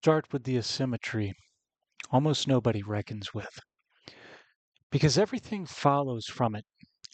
start with the asymmetry almost nobody reckons with, because everything follows from it,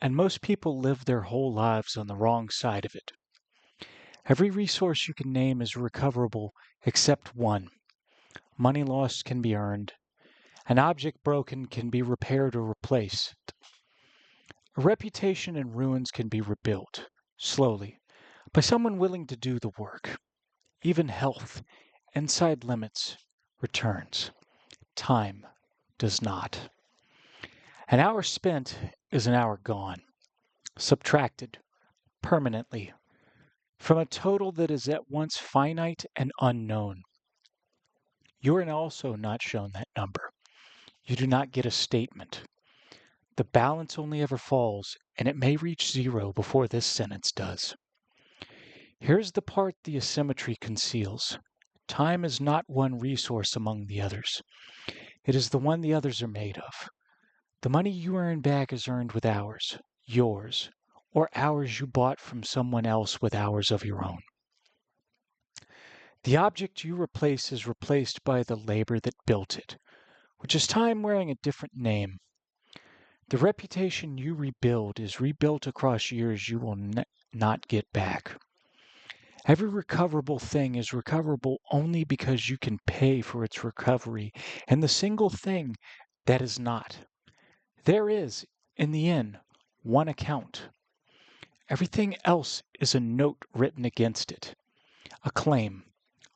and most people live their whole lives on the wrong side of it. Every resource you can name is recoverable except one. Money lost can be earned. An object broken can be repaired or replaced. A reputation in ruins can be rebuilt, slowly, by someone willing to do the work. Even health, inside limits, returns. Time does not. An hour spent is an hour gone, subtracted, permanently, from a total that is at once finite and unknown. You are also not shown that number. You do not get a statement. The balance only ever falls, and it may reach zero before this sentence does. Here's the part the asymmetry conceals. Time is not one resource among the others. It is the one the others are made of. The money you earn back is earned with hours, yours, or hours you bought from someone else with hours of your own. The object you replace is replaced by the labor that built it, which is time wearing a different name. The reputation you rebuild is rebuilt across years you will not get back. Every recoverable thing is recoverable only because you can pay for its recovery, and the single thing that is not. There is, in the end, one account. Everything else is a note written against it, a claim,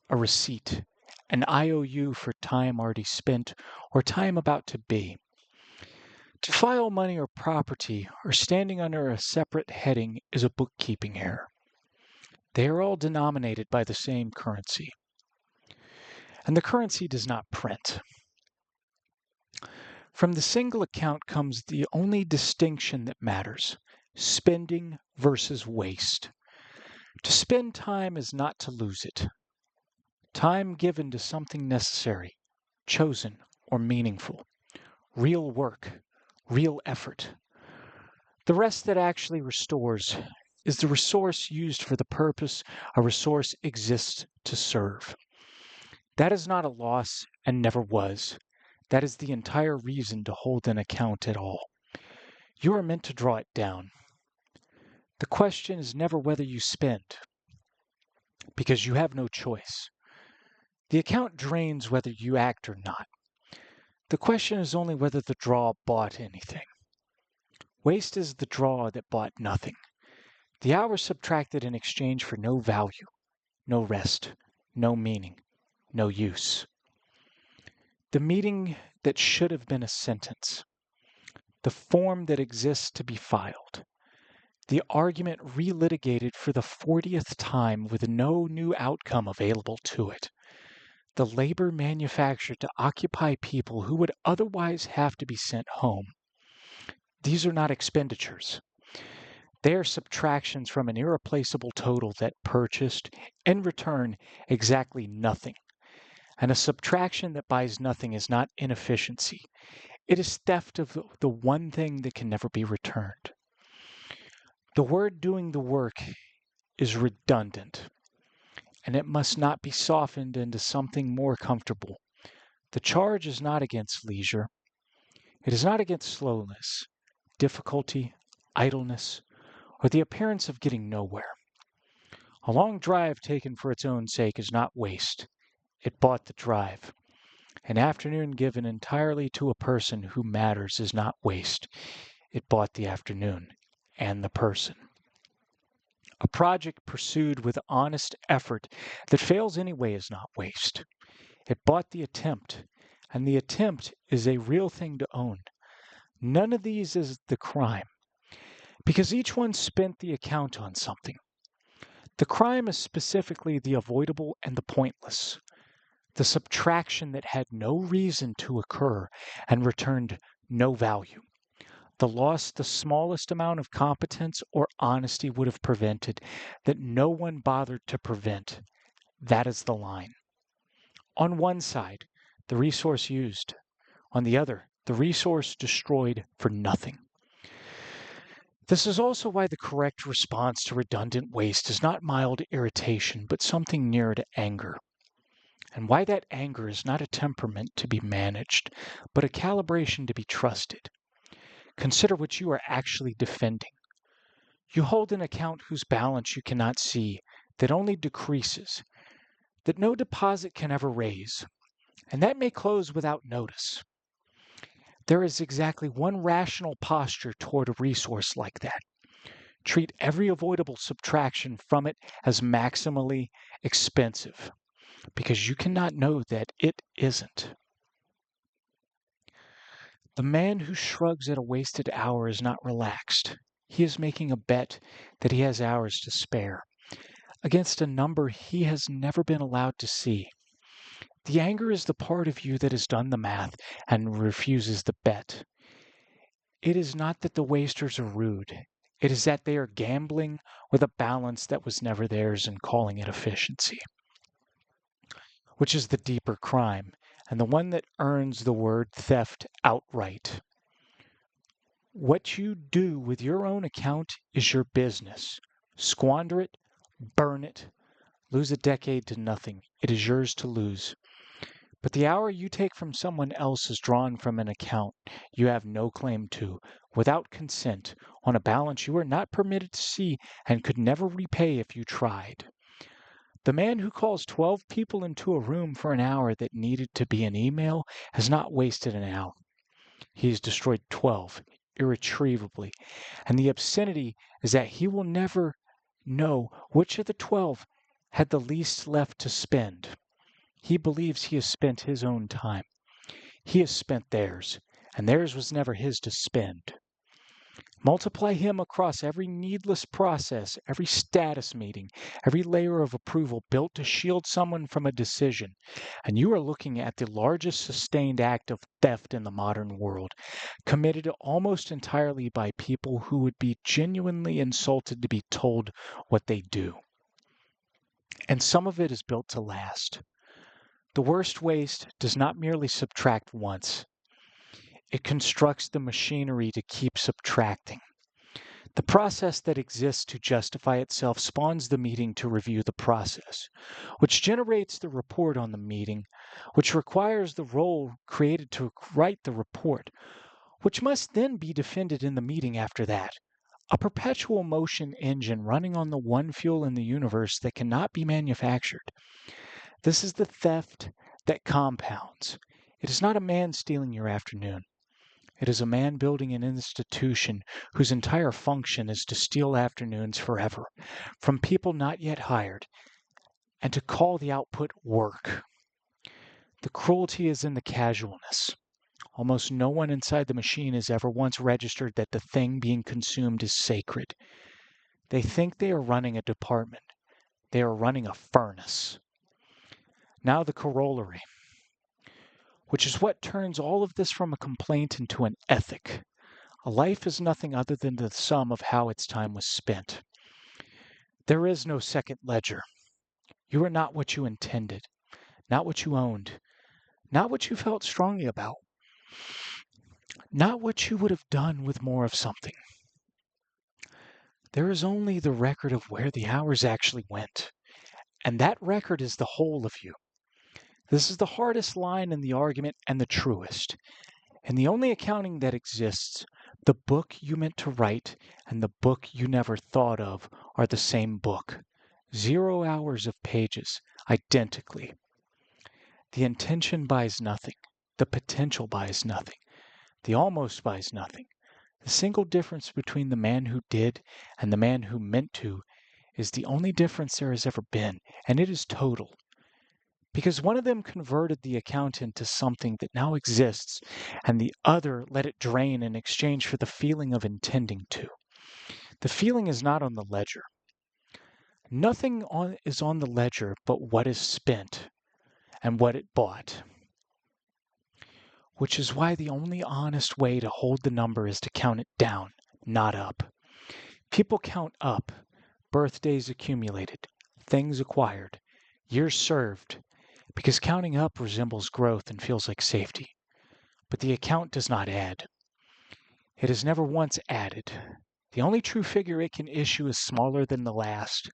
a receipt, an IOU for time already spent or time about to be. To file money or property or standing under a separate heading is a bookkeeping error. They are all denominated by the same currency. And the currency does not print. From the single account comes the only distinction that matters: spending versus waste. To spend time is not to lose it. Time given to something necessary, chosen, or meaningful. Real work, real effort. The rest that actually restores is the resource used for the purpose a resource exists to serve. That is not a loss and never was. That is the entire reason to hold an account at all. You are meant to draw it down. The question is never whether you spend, because you have no choice. The account drains whether you act or not. The question is only whether the draw bought anything. Waste is the draw that bought nothing. The hours subtracted in exchange for no value, no rest, no meaning, no use. The meeting that should have been a sentence. The form that exists to be filed. The argument relitigated for the 40th time with no new outcome available to it. The labor manufactured to occupy people who would otherwise have to be sent home. These are not expenditures. They are subtractions from an irreplaceable total that purchased, in return, exactly nothing. And a subtraction that buys nothing is not inefficiency. It is theft of the one thing that can never be returned. The word doing the work is redundant, and it must not be softened into something more comfortable. The charge is not against leisure. It is not against slowness, difficulty, idleness, or the appearance of getting nowhere. A long drive taken for its own sake is not waste. It bought the drive. An afternoon given entirely to a person who matters is not waste. It bought the afternoon and the person. A project pursued with honest effort that fails anyway is not waste. It bought the attempt, and the attempt is a real thing to own. None of these is the crime, because each one spent the account on something. The crime is specifically the avoidable and the pointless, the subtraction that had no reason to occur and returned no value. The loss the smallest amount of competence or honesty would have prevented, that no one bothered to prevent. That is the line. On one side, the resource used. On the other, the resource destroyed for nothing. This is also why the correct response to redundant waste is not mild irritation, but something nearer to anger. and why that anger is not a temperament to be managed, but a calibration to be trusted. Consider what you are actually defending. You hold an account whose balance you cannot see, that only decreases, that no deposit can ever raise, and that may close without notice. There is exactly one rational posture toward a resource like that. Treat every avoidable subtraction from it as maximally expensive, because you cannot know that it isn't. The man who shrugs at a wasted hour is not relaxed. He is making a bet that he has hours to spare, against a number he has never been allowed to see. The anger is the part of you that has done the math and refuses the bet. It is not that the wasters are rude. It is that they are gambling with a balance that was never theirs and calling it efficiency, which is the deeper crime, and the one that earns the word theft outright. What you do with your own account is your business. Squander it, burn it, lose a decade to nothing. It is yours to lose. But the hour you take from someone else is drawn from an account you have no claim to, without consent, on a balance you are not permitted to see and could never repay if you tried. The man who calls 12 people into a room for an hour that needed to be an email has not wasted an hour. He has destroyed 12 irretrievably, and the obscenity is that he will never know which of the 12 had the least left to spend. He believes he has spent his own time. He has spent theirs, and theirs was never his to spend. Multiply him across every needless process, every status meeting, every layer of approval built to shield someone from a decision, and you are looking at the largest sustained act of theft in the modern world, committed almost entirely by people who would be genuinely insulted to be told what they do. And some of it is built to last. The worst waste does not merely subtract once. It constructs the machinery to keep subtracting. The process that exists to justify itself spawns the meeting to review the process, which generates the report on the meeting, which requires the role created to write the report, which must then be defended in the meeting after that. A perpetual motion engine running on the one fuel in the universe that cannot be manufactured. This is the theft that compounds. It is not a man stealing your afternoon. It is a man building an institution whose entire function is to steal afternoons forever from people not yet hired and to call the output work. The cruelty is in the casualness. Almost no one inside the machine has ever once registered that the thing being consumed is sacred. They think they are running a department. They are running a furnace. Now the corollary, which is what turns all of this from a complaint into an ethic. A life is nothing other than the sum of how its time was spent. There is no second ledger. You are not what you intended, not what you owned, not what you felt strongly about, not what you would have done with more of something. There is only the record of where the hours actually went, and that record is the whole of you. This is the hardest line in the argument and the truest. And the only accounting that exists, the book you meant to write and the book you never thought of are the same book. 0 hours of pages, identically. The intention buys nothing. The potential buys nothing. The almost buys nothing. The single difference between the man who did and the man who meant to is the only difference there has ever been, and it is total. Because one of them converted the account into something that now exists, and the other let it drain in exchange for the feeling of intending to. The feeling is not on the ledger. Nothing is on the ledger but what is spent and what it bought. Which is why the only honest way to hold the number is to count it down, not up. People count up, birthdays accumulated, things acquired, years served, because counting up resembles growth and feels like safety. But the account does not add. It has never once added. The only true figure it can issue is smaller than the last.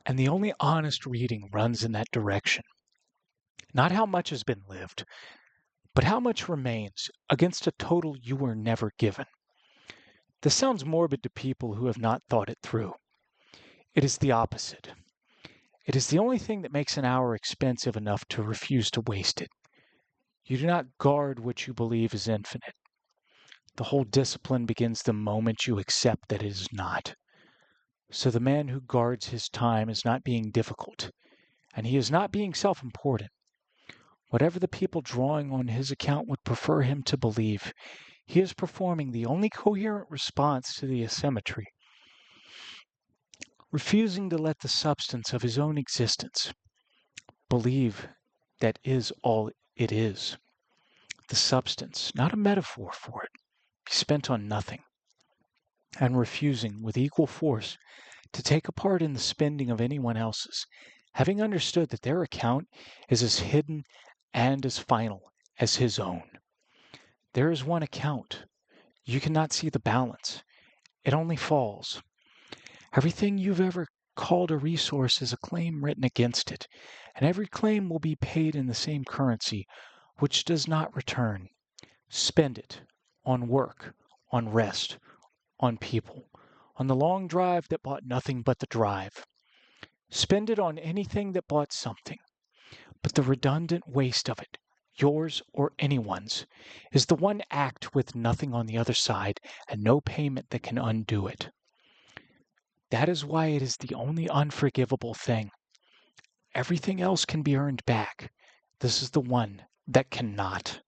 And the only honest reading runs in that direction. Not how much has been lived, but how much remains against a total you were never given. This sounds morbid to people who have not thought it through. It is the opposite. It is the only thing that makes an hour expensive enough to refuse to waste it. You do not guard what you believe is infinite. The whole discipline begins the moment you accept that it is not. So the man who guards his time is not being difficult, and he is not being self-important. Whatever the people drawing on his account would prefer him to believe, he is performing the only coherent response to the asymmetry, refusing to let the substance of his own existence believe that is all it is. The substance, not a metaphor for it, be spent on nothing, and refusing with equal force to take a part in the spending of anyone else's, having understood that their account is as hidden and as final as his own. There is one account. You cannot see the balance. It only falls. Everything you've ever called a resource is a claim written against it, and every claim will be paid in the same currency, which does not return. Spend it on work, on rest, on people, on the long drive that bought nothing but the drive. Spend it on anything that bought something, but the redundant waste of it, yours or anyone's, is the one act with nothing on the other side and no payment that can undo it. That is why it is the only unforgivable thing. Everything else can be earned back. This is the one that cannot.